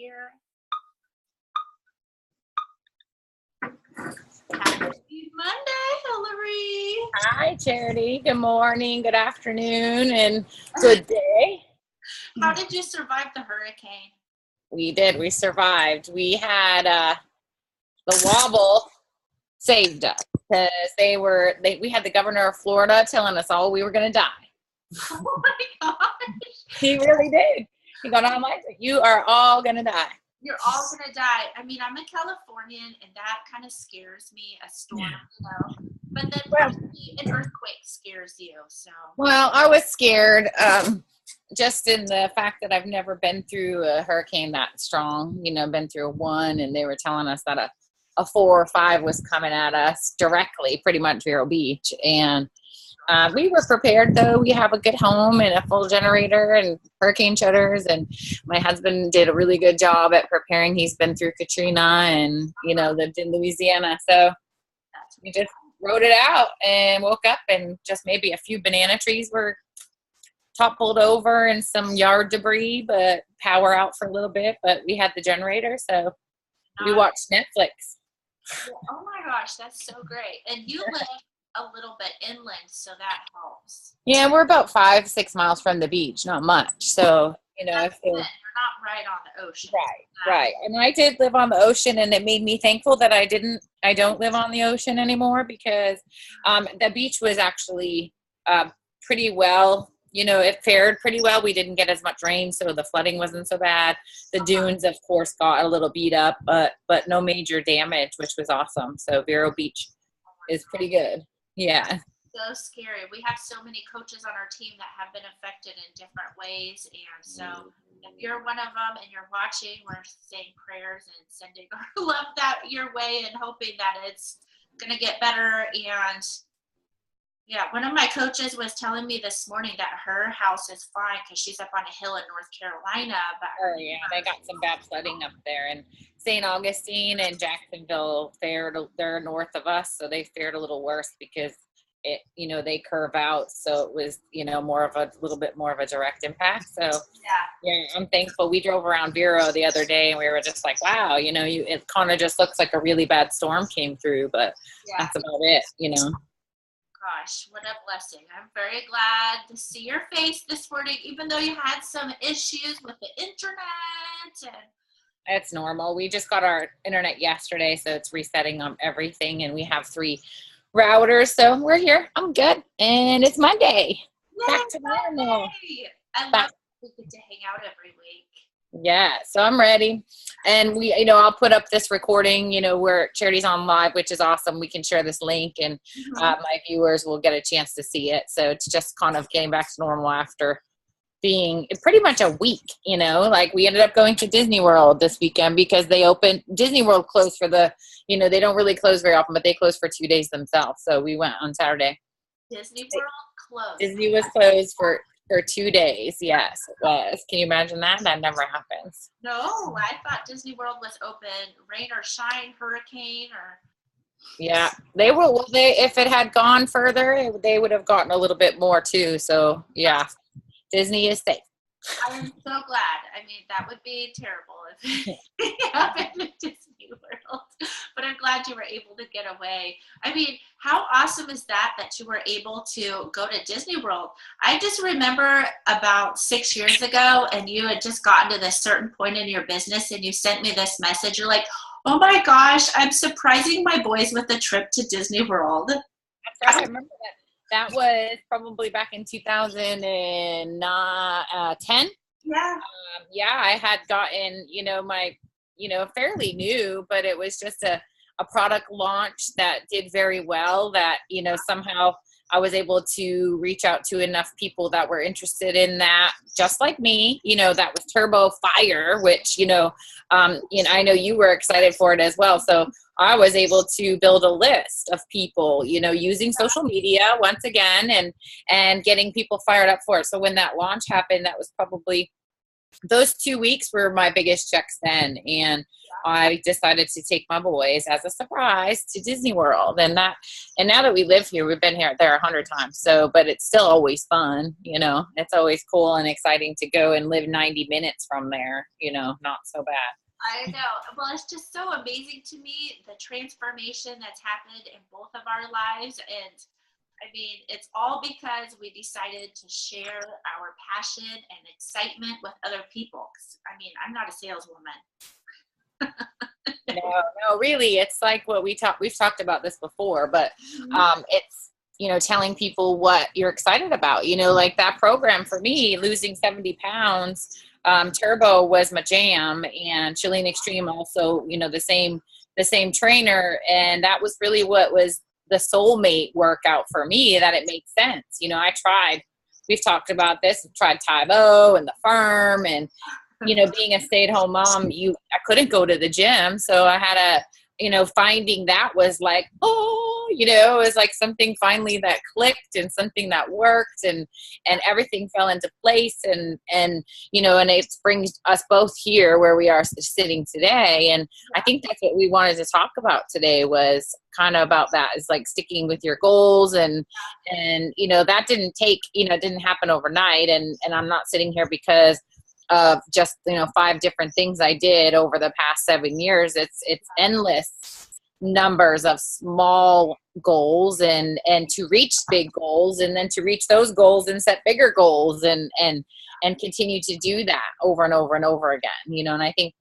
here. Happy Monday, Hillary. Hi, Charity. Good morning, good afternoon, and good day. How did you survive the hurricane? We did. We survived. We had the wobble saved us because we had the governor of Florida telling us all we were going to die. Oh my gosh. He really did. He got on like, you are all going to die. You're all going to die. I mean, I'm a Californian, and that kind of scares me, a storm, you know. But then probably an earthquake scares you, so. Well, I was scared just in the fact that I've never been through a hurricane that strong. You know, been through a 1, and they were telling us that a 4 or 5 was coming at us directly, pretty much Vero Beach. And we were prepared, though. We have a good home and a full generator and hurricane shutters. And my husband did a really good job at preparing. He's been through Katrina and, you know, lived in Louisiana. So we just rode it out and woke up, and just maybe a few banana trees were toppled over and some yard debris, but power out for a little bit. But we had the generator, so we watched Netflix. Oh my gosh, that's so great. And you live a little bit inland, so that helps. Yeah, we're about 5-6 miles from the beach, not much. So, you know, if you're not right on the ocean. Right. And I did live on the ocean, and it made me thankful that I don't live on the ocean anymore, because the beach was actually pretty well, you know, it fared pretty well. We didn't get as much rain, so the flooding wasn't so bad. The dunes, of course, got a little beat up, but no major damage, which was awesome. So Vero Beach is pretty good. Yeah. So scary. We have so many coaches on our team that have been affected in different ways. And so if you're one of them and you're watching, we're saying prayers and sending our love that your way and hoping that it's going to get better. And yeah, one of my coaches was telling me this morning that her house is fine because she's up on a hill in North Carolina. But they got some bad flooding up there. And St. Augustine and Jacksonville they're north of us, so they fared a little worse because they curve out, so it was, a little bit more of a direct impact. So yeah, I'm thankful. We drove around Vero the other day, and we were just like, wow, it kind of just looks like a really bad storm came through, but that's about it. Gosh, what a blessing. I'm very glad to see your face this morning, even though you had some issues with the internet. It's normal. We just got our internet yesterday, so it's resetting on everything, and we have 3 routers, so we're here. I'm good, and it's Monday. Yay, back to normal. I love we get to hang out every week. Yeah, so I'm ready, and I'll put up this recording, where Charity's on live, which is awesome. We can share this link, and my viewers will get a chance to see it. So it's just kind of getting back to normal after being pretty much a week, like we ended up going to Disney World this weekend because Disney World closed for they don't really close very often, but they closed for 2 days themselves. So we went on Saturday. Disney World closed. Disney was closed for 2 days. Yes, it was. Can you imagine that? That never happens. No, I thought Disney World was open, rain or shine, hurricane or. Yeah, they were. Well, if it had gone further, they would have gotten a little bit more too. So yeah. Disney is safe. I am so glad. I mean, that would be terrible if it happened at Disney World. But I'm glad you were able to get away. I mean, how awesome is that you were able to go to Disney World? I just remember about 6 years ago, and you had just gotten to this certain point in your business, and you sent me this message. You're like, oh my gosh, I'm surprising my boys with a trip to Disney World. That's right. I remember that. That was probably back in 2010. Yeah, I had gotten, my, fairly new, but it was just a product launch that did very well that, somehow I was able to reach out to enough people that were interested in that, just like me, that was Turbo Fire, which, I know you were excited for it as well. So I was able to build a list of people, using social media once again and getting people fired up for it. So when that launch happened, that was probably those 2 weeks were my biggest checks then. And I decided to take my boys as a surprise to Disney World. And now that we live here, we've been there 100 times. So, but it's still always fun. It's always cool and exciting to go and live 90 minutes from there, not so bad. I know. Well, it's just so amazing to me, the transformation that's happened in both of our lives. And I mean, it's all because we decided to share our passion and excitement with other people. I mean, I'm not a saleswoman. No, really, it's like what we've talked about this before, but it's, telling people what you're excited about, like that program for me, losing 70 pounds, Turbo was my jam, and Chilean Extreme also, the same trainer. And that was really what was the soulmate workout for me, that it made sense. We've talked about this, tried Tybo and the Firm, and being a stay-at-home mom, I couldn't go to the gym. So I had finding that was like, it was like something finally that clicked and something that worked, and everything fell into place. And it brings us both here where we are sitting today. And I think that's what we wanted to talk about today, was kind of about that, is like sticking with your goals. And that didn't happen overnight. And I'm not sitting here because of just 5 different things I did over the past 7 years. It's endless numbers of small goals, and to reach big goals, and then to reach those goals and set bigger goals, and continue to do that over and over and over again. And I think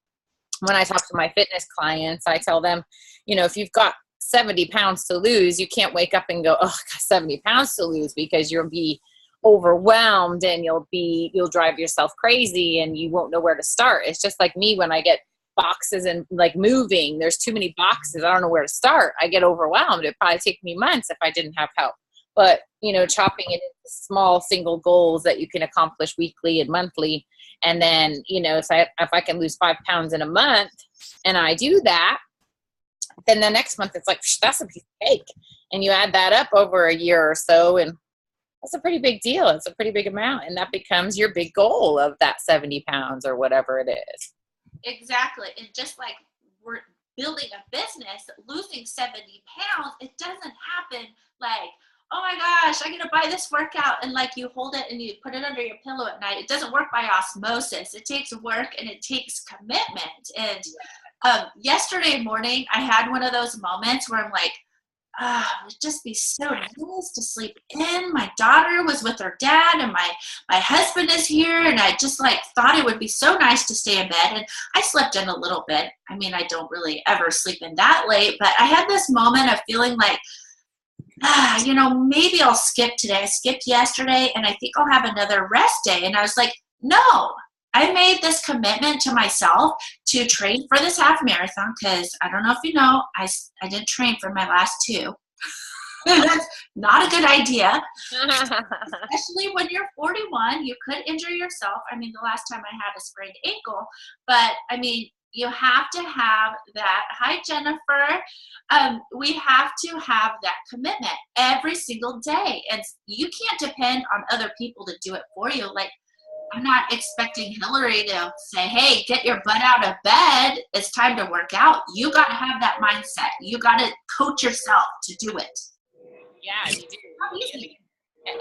when I talk to my fitness clients, I tell them, if you've got 70 pounds to lose, you can't wake up and go, oh, I got 70 pounds to lose, because you'll be overwhelmed and you'll drive yourself crazy and you won't know where to start. It's just like me when I get boxes and like moving, there's too many boxes, I don't know where to start, I get overwhelmed. It'd probably take me months if I didn't have help. But chopping it into small single goals that you can accomplish weekly and monthly, and then if I can lose 5 pounds in a month and I do that, then the next month it's like, that's a piece of cake. And you add that up over a year or so, and that's a pretty big deal. It's a pretty big amount. And that becomes your big goal of that 70 pounds or whatever it is. Exactly. And just like we're building a business, losing 70 pounds, it doesn't happen like, oh my gosh, I'm going to buy this workout. And like you hold it and you put it under your pillow at night. It doesn't work by osmosis. It takes work and it takes commitment. And yesterday morning, I had one of those moments where I'm like, it would just be so nice to sleep in. My daughter was with her dad, and my husband is here, and I just like thought it would be so nice to stay in bed. And I slept in a little bit. I mean, I don't really ever sleep in that late, but I had this moment of feeling like, maybe I'll skip today. I skipped yesterday, and I think I'll have another rest day. And I was like, no. I made this commitment to myself to train for this half marathon, because I don't know if you know, I didn't train for my last 2. That's not a good idea. Especially when you're 41, you could injure yourself. I mean, the last time I had a sprained ankle, but I mean, you have to have that. Hi, Jennifer. We have to have that commitment every single day. And you can't depend on other people to do it for you. Like, I'm not expecting Hillary to say, hey, get your butt out of bed. It's time to work out. You got to have that mindset. You got to coach yourself to do it. Yeah, you do. Not easy.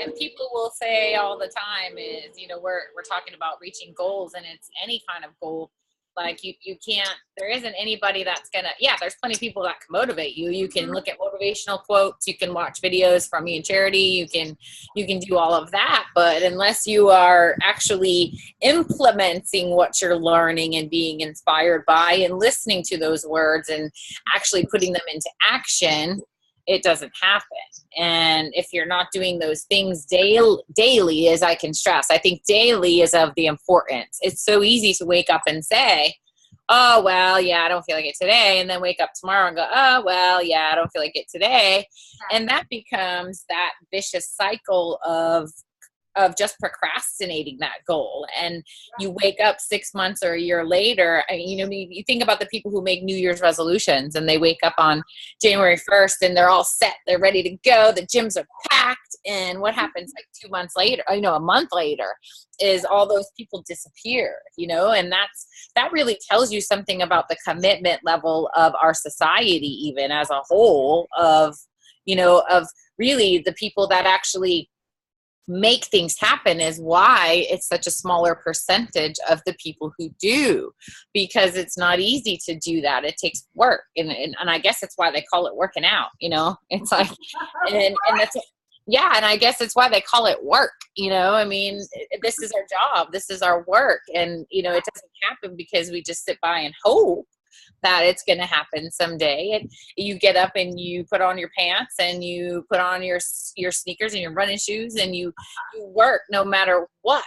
And people will say all the time is, we're talking about reaching goals, and it's any kind of goal. Like you can't, there isn't anybody that's gonna, there's plenty of people that can motivate you. You can look at motivational quotes, you can watch videos from me and Charity, you can do all of that. But unless you are actually implementing what you're learning and being inspired by and listening to those words and actually putting them into action, it doesn't happen. And if you're not doing those things daily, as I can stress, I think daily is of the importance. It's so easy to wake up and say, oh, well, yeah, I don't feel like it today. And then wake up tomorrow and go, oh, well, yeah, I don't feel like it today. And that becomes that vicious cycle of just procrastinating that goal. And you wake up 6 months or a year later, you think about the people who make New Year's resolutions, and they wake up on January 1st and they're all set. They're ready to go. The gyms are packed. act. And what happens like 2 months later, a month later, is all those people disappear, and that really tells you something about the commitment level of our society, even as a whole, of really the people that actually make things happen, is why it's such a smaller percentage of the people who do, because it's not easy to do that. It takes work. And I guess it's why they call it working out, it's like, and that's, yeah. And I guess it's why they call it work. I mean, this is our job. This is our work. And, it doesn't happen because we just sit by and hope that it's going to happen someday. And you get up and you put on your pants and you put on your sneakers and your running shoes, and you work no matter what,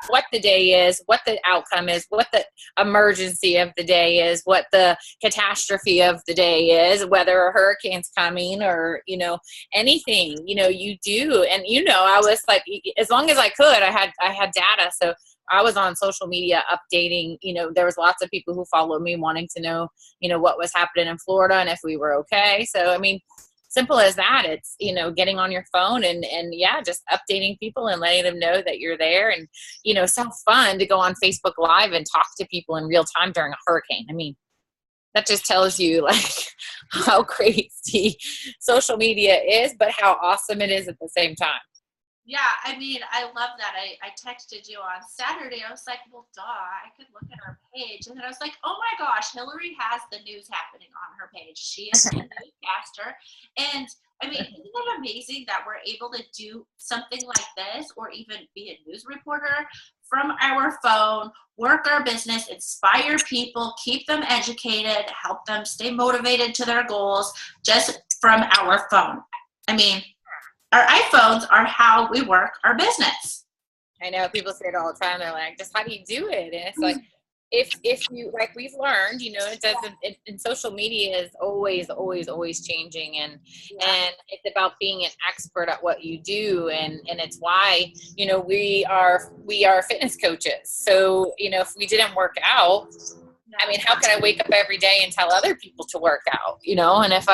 what the day is, what the outcome is, what the emergency of the day is, what the catastrophe of the day is, whether a hurricane's coming or, anything, you do. And, I was like, as long as I could, I had data. So I was on social media updating, there was lots of people who followed me wanting to know, what was happening in Florida and if we were okay. So, I mean, simple as that. It's, getting on your phone and yeah, just updating people and letting them know that you're there. And, so fun to go on Facebook Live and talk to people in real time during a hurricane. I mean, that just tells you like how crazy social media is, but how awesome it is at the same time. Yeah, I mean, I love that. I texted you on Saturday. I was like, well, duh, I could look at her page. And then I was like, oh my gosh, Hillary has the news happening on her page. She is a newscaster. And I mean, isn't it amazing that we're able to do something like this, or even be a news reporter from our phone, work our business, inspire people, keep them educated, help them stay motivated to their goals just from our phone. I mean, our iPhones are how we work our business. I know people say it all the time. They're like, just how do you do it? And it's like, if you, like we've learned, it doesn't, and social media is always changing. And it's about being an expert at what you do. And it's why, we are fitness coaches. So, if we didn't work out, I mean, how can I wake up every day and tell other people to work out, and if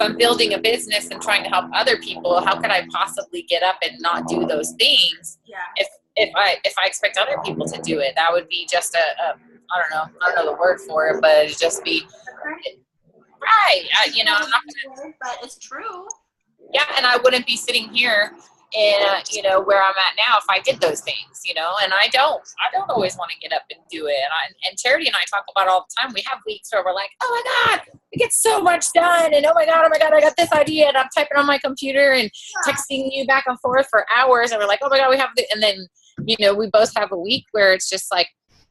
I'm building a business and trying to help other people, how could I possibly get up and not do those things? Yeah. If I expect other people to do it, that would be just I don't know the word for it, but it'd just be right. I'm not gonna, but it's true. Yeah. And I wouldn't be sitting here in, where I'm at now if I did those things, and I don't always want to get up and do it. And Charity and I talk about all the time. We have weeks where we're like, oh my God, we get so much done. And oh my God, I got this idea, and I'm typing on my computer and texting you back and forth for hours. And we're like, oh my God, we have the, and then, we both have a week where it's just like,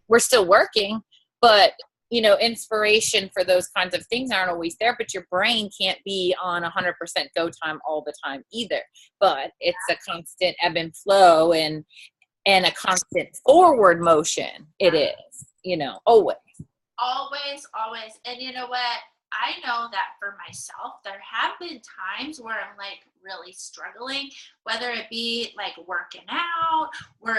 we're still working, but inspiration for those kinds of things aren't always there, but your brain can't be on 100% go time all the time either. But it's a constant ebb and flow and a constant forward motion. It is, always. Always. And you know what? I know that for myself, there have been times where I'm like really struggling, whether it be like working out or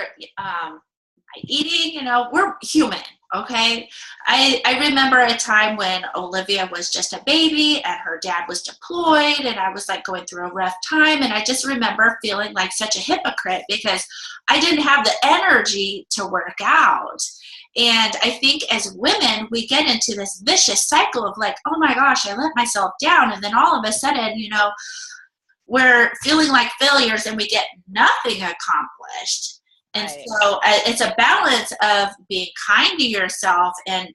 eating, we're human. Okay. I remember a time when Olivia was just a baby and her dad was deployed, and I was like going through a rough time. And I just remember feeling like such a hypocrite because I didn't have the energy to work out. And I think as women, we get into this vicious cycle of like, oh my gosh, I let myself down. And then all of a sudden, we're feeling like failures and we get nothing accomplished. And right. So it's a balance of being kind to yourself. And,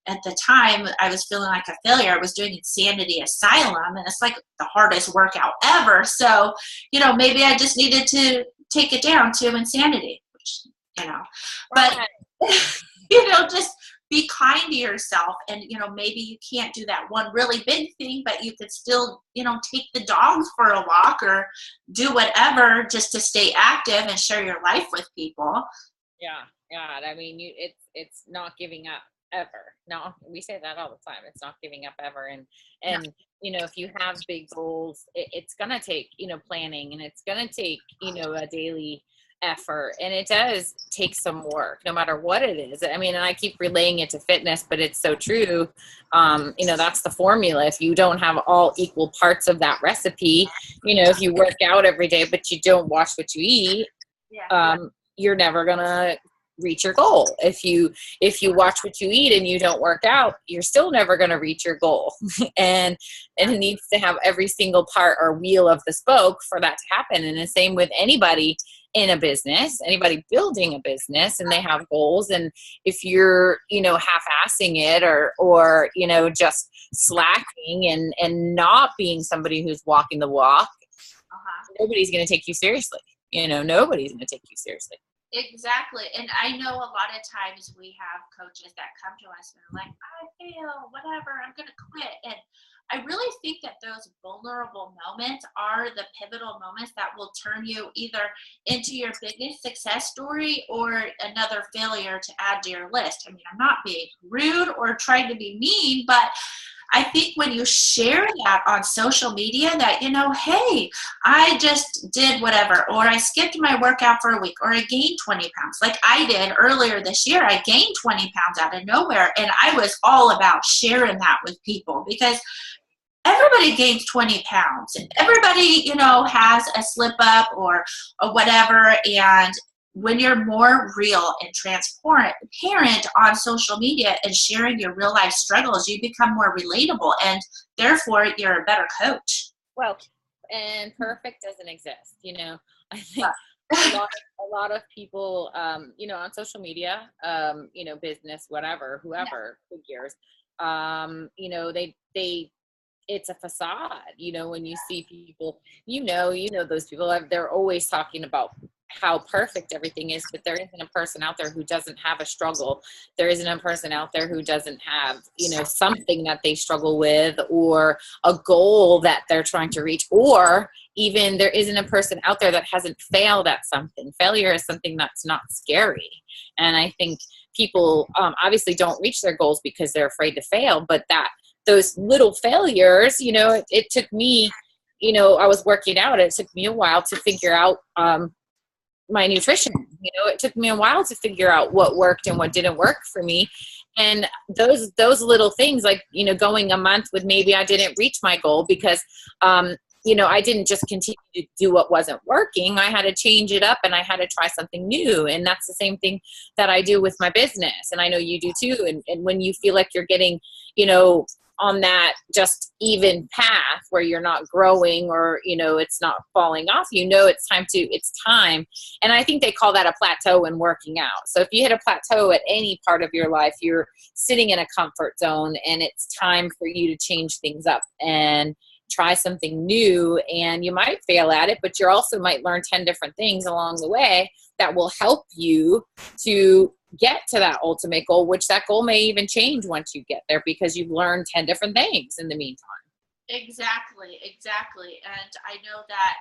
at the time I was feeling like a failure. I was doing Insanity Asylum, and it's like the hardest workout ever. So, maybe I just needed to take it down to Insanity, which, but, just be kind to yourself. And, maybe you can't do that one really big thing, but you could still, take the dogs for a walk or do whatever just to stay active and share your life with people. Yeah. I mean, it's not giving up ever. No, we say that all the time. It's not giving up ever. And if you have big goals, it's going to take, planning, and it's going to take, a daily effort, and it does take some work no matter what it is. I mean, and I keep relaying it to fitness, but it's so true. That's the formula. If you don't have all equal parts of that recipe, if you work out every day but you don't watch what you eat, you're never gonna reach your goal. If you watch what you eat and you don't work out, you're still never going to reach your goal. and it needs to have every single part or wheel of the spoke for that to happen. And the same with anybody in a business, anybody building a business, and they have goals. And if you're, half-assing it or just slacking and not being somebody who's walking the walk, nobody's going to take you seriously. Nobody's going to take you seriously. Exactly. And I know a lot of times we have coaches that come to us and are like, I fail, whatever, I'm going to quit. And I really think that those vulnerable moments are the pivotal moments that will turn you either into your biggest success story or another failure to add to your list. I mean, I'm not being rude or trying to be mean, but I think when you share that on social media that, hey, I just did whatever, or I skipped my workout for a week, or I gained 20 pounds. Like I did earlier this year, I gained 20 pounds out of nowhere. And I was all about sharing that with people because everybody gains 20 pounds and everybody, has a slip up or whatever. And when you're more real and transparent on social media and sharing your real life struggles, you become more relatable and therefore you're a better coach. Well, and perfect doesn't exist. I think a lot of people, on social media, business, whatever, whoever figures, they it's a facade, when you see people, those people, they're always talking about how perfect everything is, but there isn't a person out there who doesn't have a struggle. There isn't a person out there who doesn't have, something that they struggle with or a goal that they're trying to reach, or even there isn't a person out there that hasn't failed at something. Failure is something that's not scary. And I think people obviously don't reach their goals because they're afraid to fail, but those little failures, it took me, I was working out. It took me a while to figure out my nutrition. It took me a while to figure out what worked and what didn't work for me. And those little things, like, going a month with maybe I didn't reach my goal because, I didn't just continue to do what wasn't working. I had to change it up and I had to try something new. And that's the same thing that I do with my business. And I know you do too. And when you feel like you're getting, on that just even path where you're not growing or, it's not falling off, it's time. And I think they call that a plateau in working out. So if you hit a plateau at any part of your life, you're sitting in a comfort zone and it's time for you to change things up and try something new. And you might fail at it, but you also might learn 10 different things along the way that will help you to get to that ultimate goal, which that goal may even change once you get there because you've learned 10 different things in the meantime. Exactly. And I know that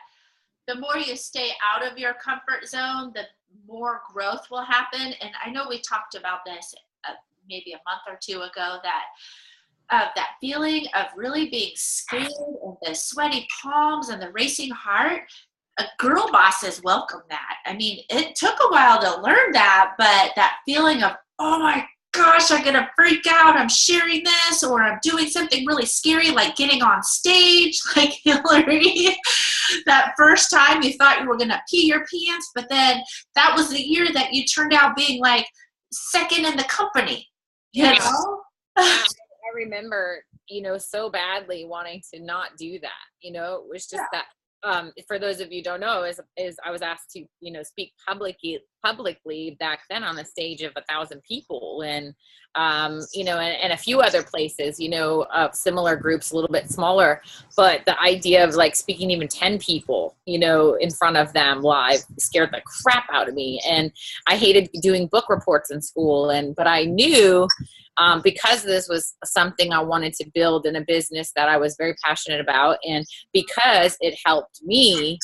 the more you stay out of your comfort zone, the more growth will happen. And I know we talked about this maybe a month or two ago, that feeling of really being scared and the sweaty palms and the racing heart. Girl bosses welcome that. I mean, it took a while to learn that, but that feeling of, oh my gosh, I'm going to freak out. I'm sharing this, or I'm doing something really scary, like getting on stage, like Hillary. That first time you thought you were going to pee your pants, but then that was the year that you turned out being like second in the company, I remember, so badly wanting to not do that. It was just that. For those of you who don't know, is I was asked to, speak publicly back then on a stage of 1,000 people and, and a few other places, similar groups, a little bit smaller, but the idea of like speaking even 10 people, in front of them live scared the crap out of me. And I hated doing book reports in school. But I knew, because this was something I wanted to build in a business that I was very passionate about, and because it helped me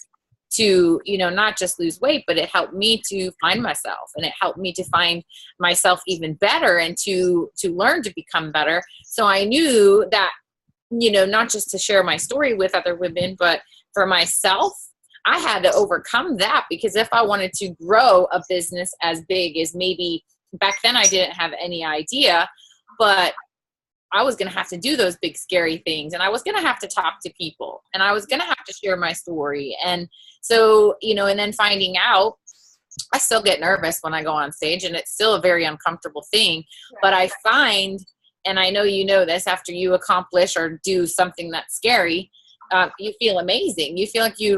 to, not just lose weight, but it helped me to find myself, and it helped me to find myself even better and to learn to become better. So I knew that, not just to share my story with other women, but for myself, I had to overcome that, because if I wanted to grow a business as big as, maybe back then I didn't have any idea, but I was going to have to do those big, scary things. And I was going to have to talk to people, and I was going to have to share my story. And so, and then finding out, I still get nervous when I go on stage, and it's still a very uncomfortable thing. But I find, and I know you know this, after you accomplish or do something that's scary, you feel amazing. You feel like you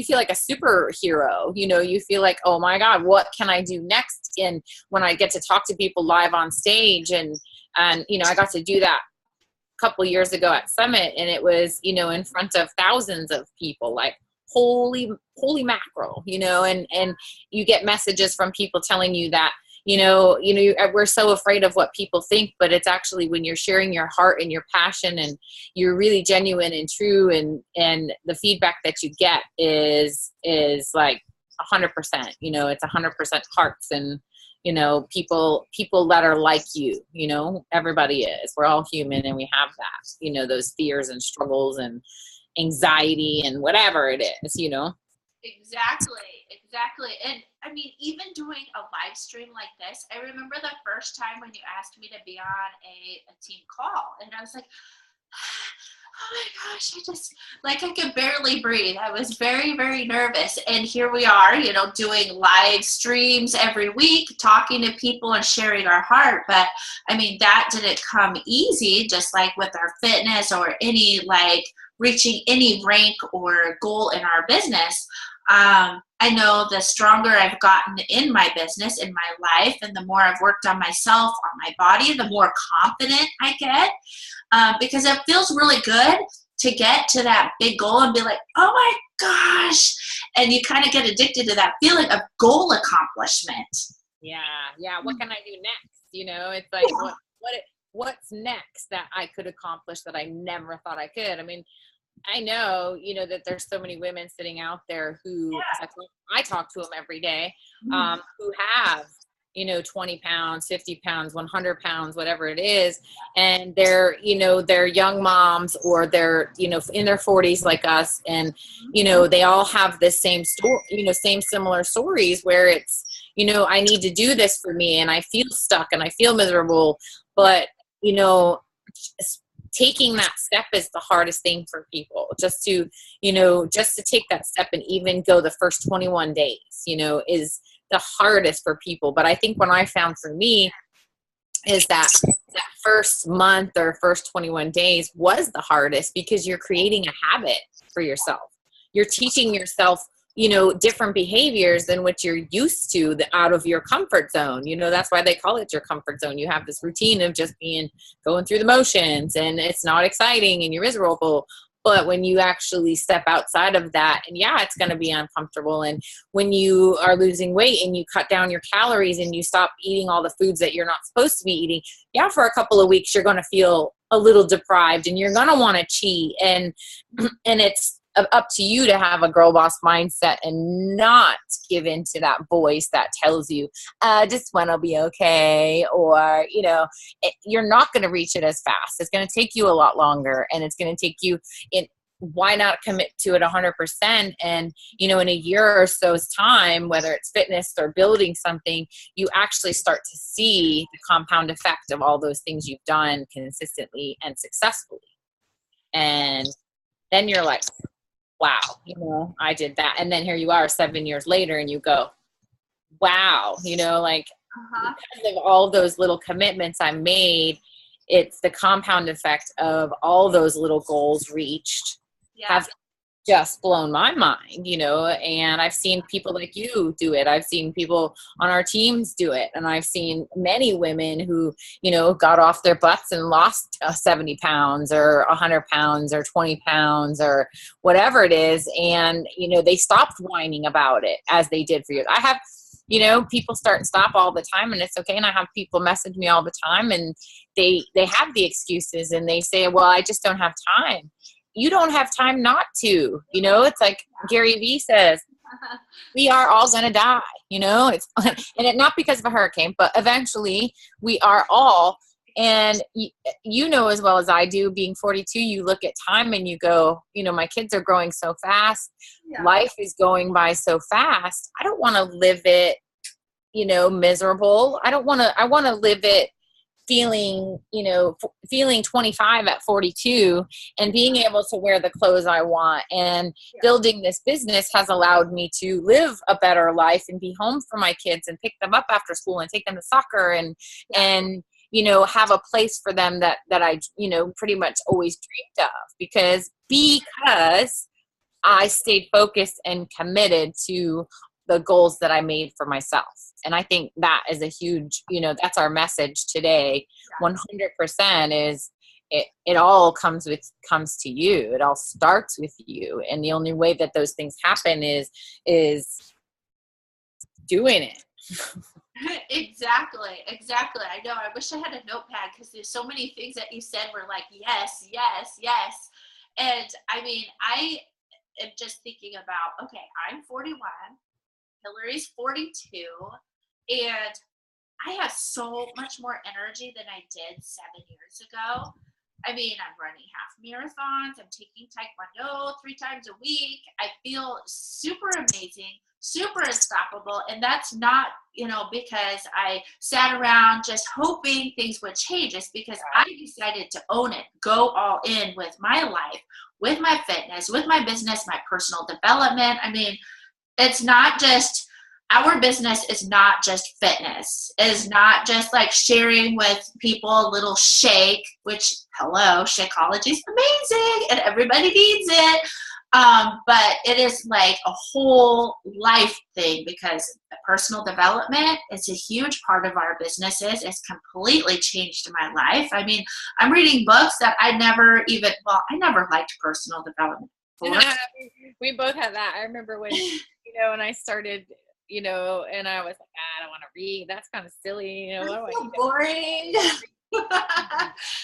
feel like a superhero. You feel like, oh my God, what can I do next? And when I get to talk to people live on stage, and I got to do that a couple years ago at Summit, and it was, in front of thousands of people, like, holy mackerel, and you get messages from people telling you that, we're so afraid of what people think, but it's actually when you're sharing your heart and your passion, and you're really genuine and true, and the feedback that you get is like 100%, it's 100% hearts, and people that are like you, everybody is, we're all human, and we have that, those fears and struggles and anxiety and whatever it is, Exactly. And I mean, even doing a live stream like this, I remember the first time when you asked me to be on a team call, and I was like, oh my gosh, I could barely breathe. I was very, very nervous. And here we are, doing live streams every week, talking to people and sharing our heart. But I mean, that didn't come easy, just like with our fitness or any, reaching any rank or goal in our business. I know the stronger I've gotten in my business, in my life, and the more I've worked on myself, on my body, the more confident I get, because it feels really good to get to that big goal and be like, oh my gosh, and you kind of get addicted to that feeling of goal accomplishment. Yeah. What can I do next? It's like, what's next that I could accomplish that I never thought I could? I mean, I know, that there's so many women sitting out there who, I talk to them every day, who have, 20 pounds, 50 pounds, 100 pounds, whatever it is. And they're, they're young moms, or they're, in their 40s like us. And, they all have this same story, same similar stories where it's, I need to do this for me, and I feel stuck and I feel miserable. But, taking that step is the hardest thing for people, just to take that step and even go the first 21 days, is the hardest for people. But I think what I found for me is that first month or first 21 days was the hardest, because you're creating a habit for yourself. You're teaching yourself, different behaviors than what you're used to, out of your comfort zone. That's why they call it your comfort zone. You have this routine of just going through the motions, and it's not exciting, and you're miserable. But when you actually step outside of that, and it's going to be uncomfortable. And when you are losing weight and you cut down your calories and you stop eating all the foods that you're not supposed to be eating, for a couple of weeks, you're going to feel a little deprived, and you're going to want to cheat. And it's up to you to have a girl boss mindset and not give in to that voice that tells you, just want to be okay. Or, you're not going to reach it as fast. It's going to take you a lot longer, and it's going to take you why not commit to it 100%? And, in a year or so's time, whether it's fitness or building something, you actually start to see the compound effect of all those things you've done consistently and successfully. And then you're like, wow, I did that. And then here you are 7 years later, and you go, wow, because of all those little commitments I made, it's the compound effect of all those little goals reached have just blown my mind, and I've seen people like you do it. I've seen people on our teams do it. And I've seen many women who, got off their butts and lost 70 pounds or 100 pounds or 20 pounds or whatever it is. And, they stopped whining about it as they did for you. I have, people start and stop all the time, and it's okay. And I have people message me all the time, and they have the excuses, and they say, well, I just don't have time. You don't have time not to, it's like Gary Vee says, we are all going to die, it's, and it not because of a hurricane, but eventually we are all, And you know, as well as I do, being 42, you look at time and you go, you know, my kids are growing so fast. Yeah. Life is going by so fast. I don't want to live it, you know, miserable. I want to live it feeling, you know, feeling 25 at 42 and being able to wear the clothes I want. And building this business has allowed me to live a better life and be home for my kids and pick them up after school and take them to soccer and, you know, have a place for them that I, you know, pretty much always dreamed of because I stayed focused and committed to the goals that I made for myself. And I think that is a huge, you know, that's our message today. 100% is it all comes to you. It all starts with you. And the only way that those things happen is doing it. Exactly. I know. I wish I had a notepad because there's so many things that you said were like, yes. And I mean, I am just thinking about, okay, I'm 41, Hillary's 42, and I have so much more energy than I did 7 years ago. I mean, I'm running half marathons. I'm taking Taekwondo 3 times a week. I feel super amazing, super unstoppable. And that's not, you know, because I sat around just hoping things would change. It's because I decided to own it, go all in with my life, with my fitness, with my business, my personal development. I mean, it's not just, our business is not just fitness. It is not just like sharing with people a little shake, which, hello, Shakeology is amazing and everybody needs it. But it is like a whole life thing because personal development is a huge part of our businesses. It's completely changed my life. I mean, I'm reading books that I never liked personal development before. We both had that. I remember when, you know, when I started, you know, and I was like, I don't want to read. That's kind of silly. You know, that's so boring.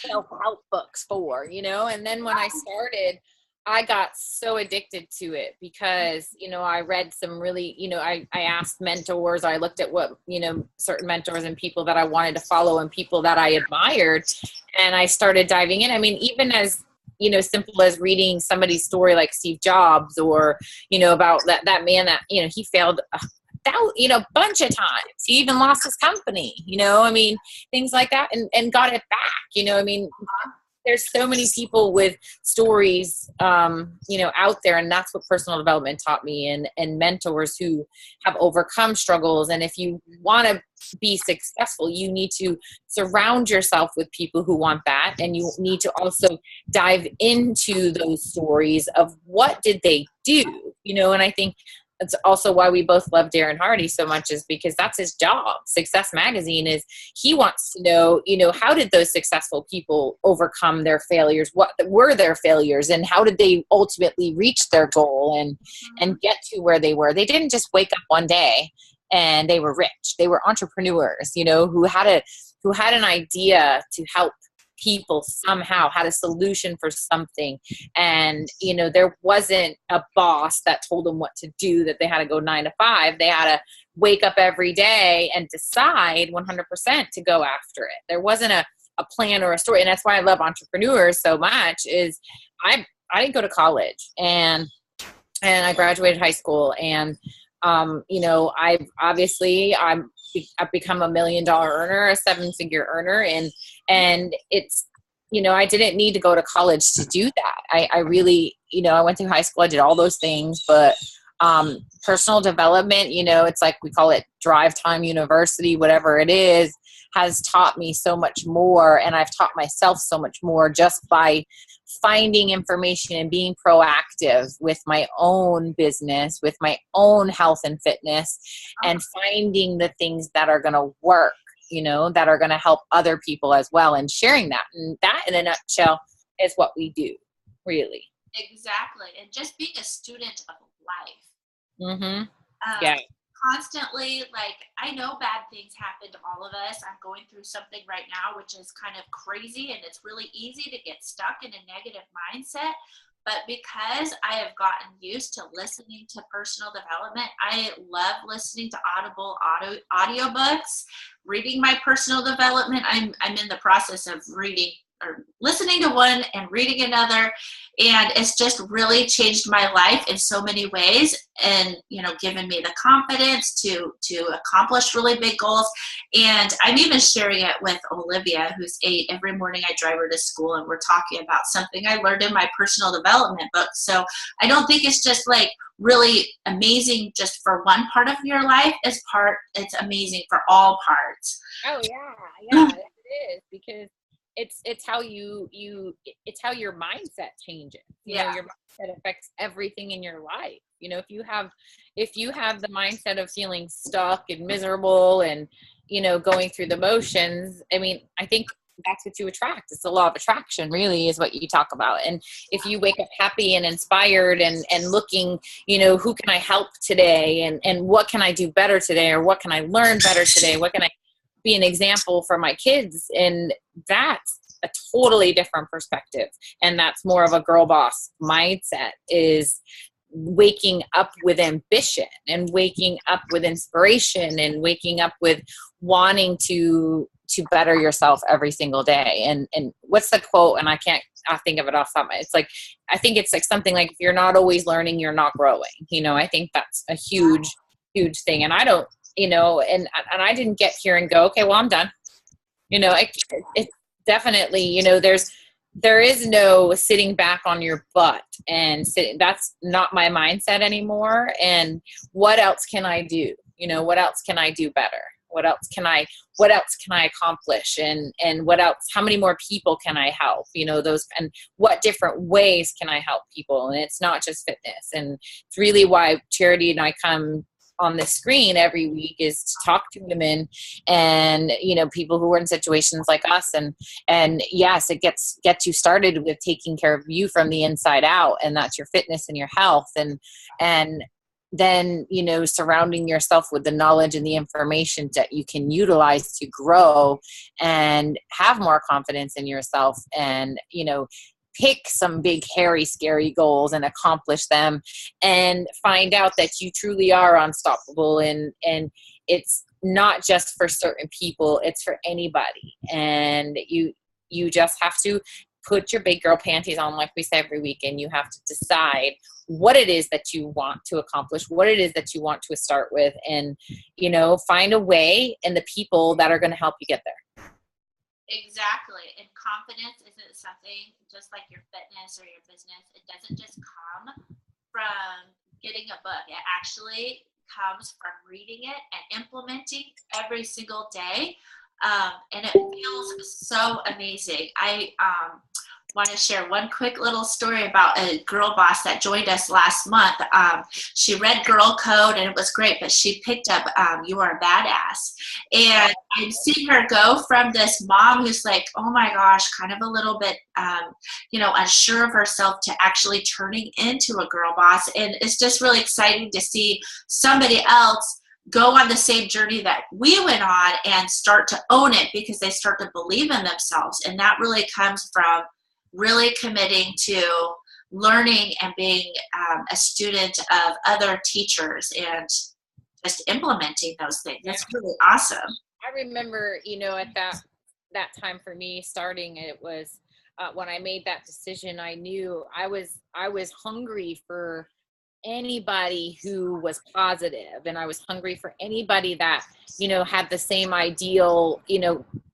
Self-help books for, you know, and then when I started, I got so addicted to it because, you know, I read some really, you know, I asked mentors, I looked at what, you know, certain mentors and people that I wanted to follow and people that I admired. And I started diving in. I mean, even as, you know, simple as reading somebody's story like Steve Jobs or, you know, about that man that, you know, he failed you know, a bunch of times. He even lost his company, you know, I mean, things like that and got it back, you know, I mean, there's so many people with stories, you know, out there, and that's what personal development taught me and mentors who have overcome struggles. And if you want to be successful, you need to surround yourself with people who want that. And you need to also dive into those stories of what did they do, you know, and I think that's also why we both love Darren Hardy so much is because that's his job. Success Magazine is he wants to know, you know, how did those successful people overcome their failures? What were their failures and how did they ultimately reach their goal and get to where they were? They didn't just wake up one day and they were rich. They were entrepreneurs, you know, who had an idea to help people somehow, had a solution for something. And, you know, there wasn't a boss that told them what to do, that they had to go 9 to 5. They had to wake up every day and decide 100% to go after it. There wasn't a plan or a story. And that's why I love entrepreneurs so much is I didn't go to college and I graduated high school and, you know, I've become $1 million earner, a 7-figure earner. And it's, you know, I didn't need to go to college to do that. I really, you know, I went through high school, I did all those things, but personal development, you know, it's like we call it drive time university, whatever it is, has taught me so much more. And I've taught myself so much more just by finding information and being proactive with my own business, with my own health and fitness, and finding the things that are going to work, you know, that are going to help other people as well, and sharing that. And that in a nutshell is what we do, really. Exactly. And just being a student of life. Mm-hmm. Yeah. Constantly, like, I know bad things happen to all of us. I'm going through something right now, which is kind of crazy, and it's really easy to get stuck in a negative mindset. but because I have gotten used to listening to personal development, I love listening to audiobooks, reading my personal development. I'm in the process of reading or listening to one and reading another, and it's just really changed my life in so many ways, and given me the confidence to accomplish really big goals. And I'm even sharing it with Olivia, who's 8. Every morning I drive her to school and we're talking about something I learned in my personal development book. So I don't think it's just like really amazing just for one part of your life. It's amazing for all parts. Oh yeah, it is, because it's how it's how your mindset changes. Your mindset affects everything in your life. If you have the mindset of feeling stuck and miserable and going through the motions, I think that's what you attract. It's the law of attraction, really, is what you talk about. And if you wake up happy and inspired and looking, who can I help today, and what can I do better today, or what can I learn better today, what can I be an example for my kids, and that's a totally different perspective. And that's more of a girl boss mindset, is waking up with ambition and waking up with inspiration and waking up with wanting to better yourself every single day. And what's the quote? And I think of it off the top of my head. It's like, I think it's like something like, if you're not always learning, you're not growing. I think that's a huge thing. And I don't, and I didn't get here and go, okay, well, I'm done. It definitely, there is no sitting back on your butt and sitting. That's not my mindset anymore. And what else can I do? What else can I do better? What else can I accomplish? And what else, how many more people can I help? And what different ways can I help people? And it's not just fitness. And it's really why Charity and I come on the screen every week, is to talk to women and people who are in situations like us, and yes, it gets you started with taking care of you from the inside out, and that's your fitness and your health, and then surrounding yourself with the knowledge and the information that you can utilize to grow and have more confidence in yourself, and pick some big, hairy, scary goals and accomplish them, and find out that you truly are unstoppable. And it's not just for certain people, it's for anybody. And you just have to put your big girl panties on, like we say every week, and you have to decide what it is that you want to accomplish, what it is that you want to start with, and, find a way and the people that are going to help you get there. Exactly. And confidence isn't something just like your fitness or your business. It doesn't just come from getting a book. It actually comes from reading it and implementing every single day. And it feels so amazing. I want to share one quick little story about a girl boss that joined us last month. She read Girl Code and it was great, but she picked up You Are a Badass. And I've seen her go from this mom who's like, oh my gosh, kind of a little bit, unsure of herself, to actually turning into a girl boss. And it's just really exciting to see somebody else go on the same journey that we went on and start to own it, because they start to believe in themselves. And that really comes from really committing to learning and being a student of other teachers and just implementing those things. That's really awesome. I remember, at that time for me starting, it was when I made that decision, I knew I was hungry for anybody who was positive, and I was hungry for anybody that, had the same ideal,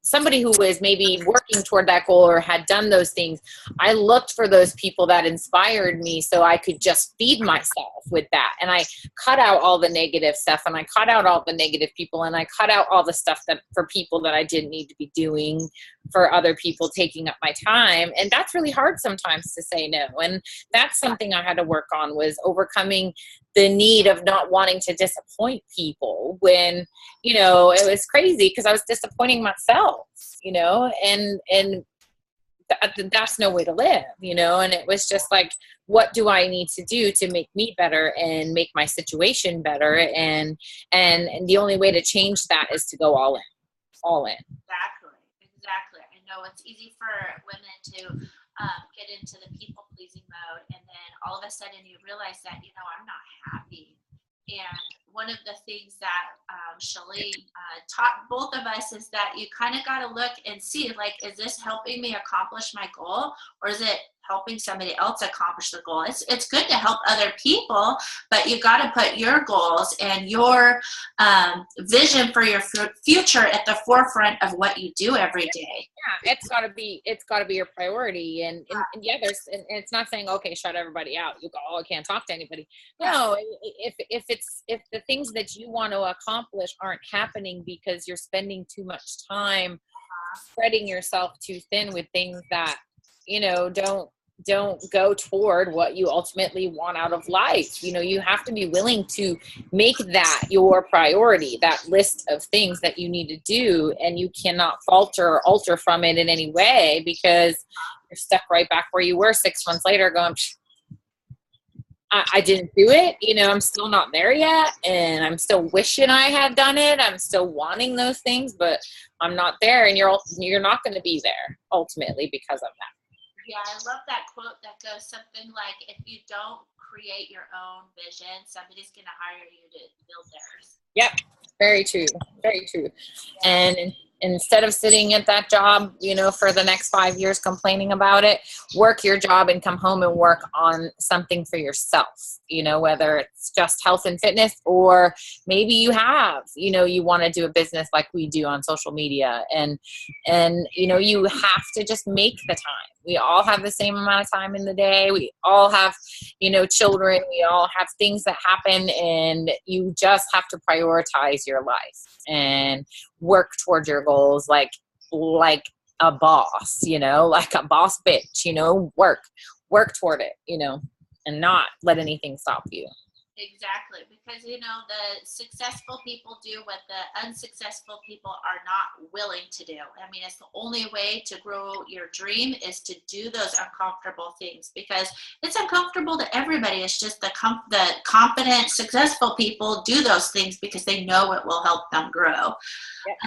somebody who was maybe working toward that goal or had done those things. I looked for those people that inspired me so I could just feed myself with that. And I cut out all the negative stuff, and I cut out all the negative people, and I cut out all the stuff that for people that I didn't need to be doing for other people, taking up my time. And that's really hard sometimes to say no. And that's something I had to work on, was overcoming the need of not wanting to disappoint people when, it was crazy because I was disappointing myself, and that's no way to live, and it was just like, what do I need to do to make me better and make my situation better? And the only way to change that is to go all in. Exactly. I know it's easy for women to get into the people pleasing mode, and then all of a sudden you realize that, I'm not happy. And one of the things that Shalene taught both of us is that you kind of got to look and see, like, is this helping me accomplish my goal, or is it helping somebody else accomplish the goal? It's good to help other people, but you got to put your goals and your vision for your future at the forefront of what you do every day. Yeah, it's got to be your priority. And yeah, and it's not saying, okay, shut everybody out. I can't talk to anybody. No, if the things that you want to accomplish aren't happening because you're spending too much time spreading yourself too thin with things that, don't go toward what you ultimately want out of life. You have to be willing to make that your priority, that list of things that you need to do, and you cannot falter or alter from it in any way, because you're stuck right back where you were 6 months later going, I didn't do it. I'm still not there yet, and I'm still wishing I had done it. I'm still wanting those things, but I'm not there, and you're not going to be there ultimately because of that. Yeah, I love that quote that goes something like, if you don't create your own vision, somebody's going to hire you to build theirs. Yep. Very true. Very true. Yeah. And instead of sitting at that job, for the next 5 years complaining about it, work your job and come home and work on something for yourself, whether it's just health and fitness, or maybe you want to do a business like we do on social media, and you have to just make the time. We all have the same amount of time in the day. We all have, children. We all have things that happen, and you just have to prioritize your life and work towards your goals like a boss, like a boss bitch, work toward it, and not let anything stop you. Exactly, because the successful people do what the unsuccessful people are not willing to do. I mean, it's the only way to grow your dream is to do those uncomfortable things, because it's uncomfortable to everybody. It's just the confident, successful people do those things because they know it will help them grow. Yep.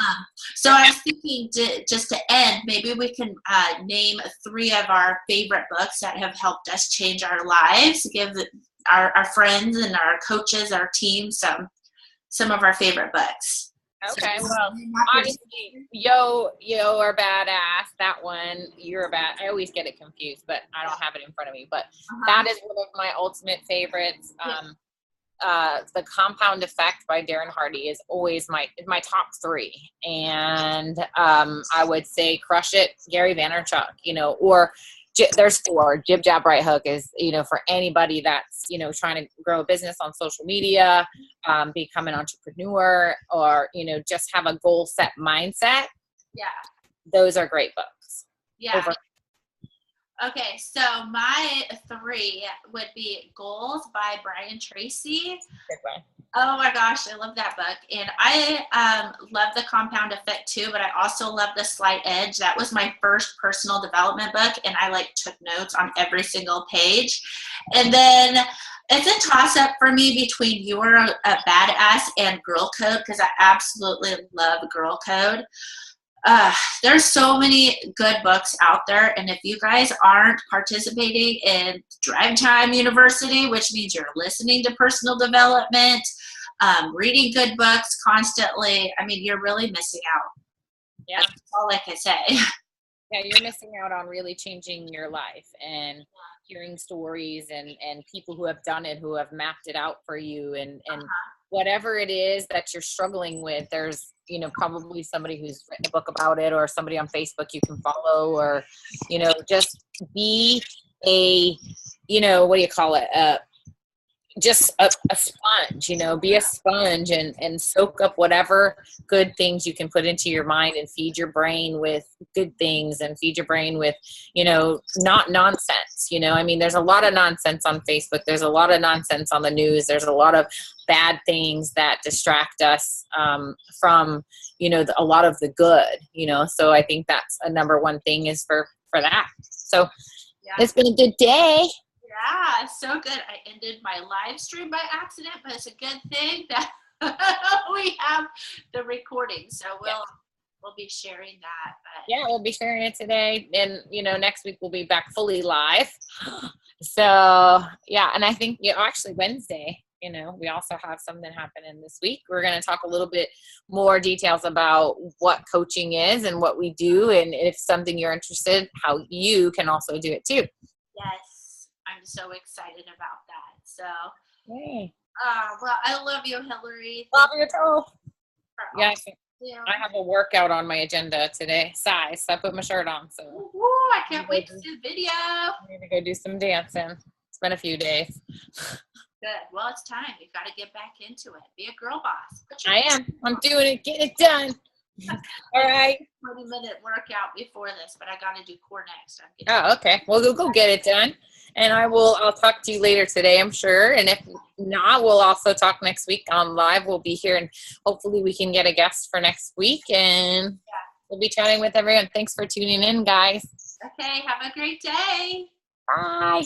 So I was thinking, just to end, maybe we can name 3 of our favorite books that have helped us change our lives, give our friends and our coaches, our team, some of our favorite books. Okay, so, well, obviously, Yo or Badass, that one, You're a Bad. I always get it confused, but I don't have it in front of me. But that is one of my ultimate favorites. The Compound Effect by Darren Hardy is always my top 3. And I would say Crush It, Gary Vaynerchuk, or there's 4. Jib Jab Right Hook is, for anybody that's, trying to grow a business on social media, become an entrepreneur, or, just have a goal set mindset. Yeah. Those are great books. Yeah. Okay, so my 3 would be Goals by Brian Tracy. Good one. Oh my gosh, I love that book. And I love The Compound Effect too, but I also love The Slight Edge. That was my first personal development book, and I took notes on every single page. And then it's a toss-up for me between You're a Badass and Girl Code, because I absolutely love Girl Code. There's so many good books out there, and if you guys aren't participating in Drive Time University, which means you're listening to personal development, reading good books constantly, I mean, you're really missing out. Yeah. That's all I can say. Yeah, you're missing out on really changing your life and hearing stories and people who have done it, who have mapped it out for you, and whatever it is that you're struggling with, there's probably somebody who's written a book about it, or somebody on Facebook you can follow, or just be a what do you call it, just a sponge, be a sponge and soak up whatever good things you can put into your mind, and feed your brain with good things, and feed your brain with, not nonsense. I mean, there's a lot of nonsense on Facebook. There's a lot of nonsense on the news. There's a lot of bad things that distract us from, a lot of the good, so I think that's a number one thing is for that. So It's been a good day. Yeah, so good. I ended my live stream by accident, but it's a good thing that we have the recording. So we'll be sharing that. But Yeah, we'll be sharing it today. And, next week we'll be back fully live. So, yeah. And I think, actually Wednesday, we also have something happening this week. We're going to talk a little bit more details about what coaching is and what we do. And if something you're interested, how you can also do it too. Yes, I'm so excited about that. So, Yay. well, I love you, Hillary. Love you too. Yes. I have a workout on my agenda today. Size. I put my shirt on. So Ooh, I can't wait to see the video. I'm going to go do some dancing. It's been a few days. Good. Well, it's time. You've got to get back into it. Be a girl boss. I am. I'm doing it. Get it done. All right. 20-minute workout before this, but I got to do core next. Oh, okay. Well, we'll go get it done. And I'll talk to you later today, I'm sure. And if not, we'll also talk next week on live. We'll be here and hopefully we can get a guest for next week and we'll be chatting with everyone. Thanks for tuning in, guys. Okay. Have a great day. Bye. Bye.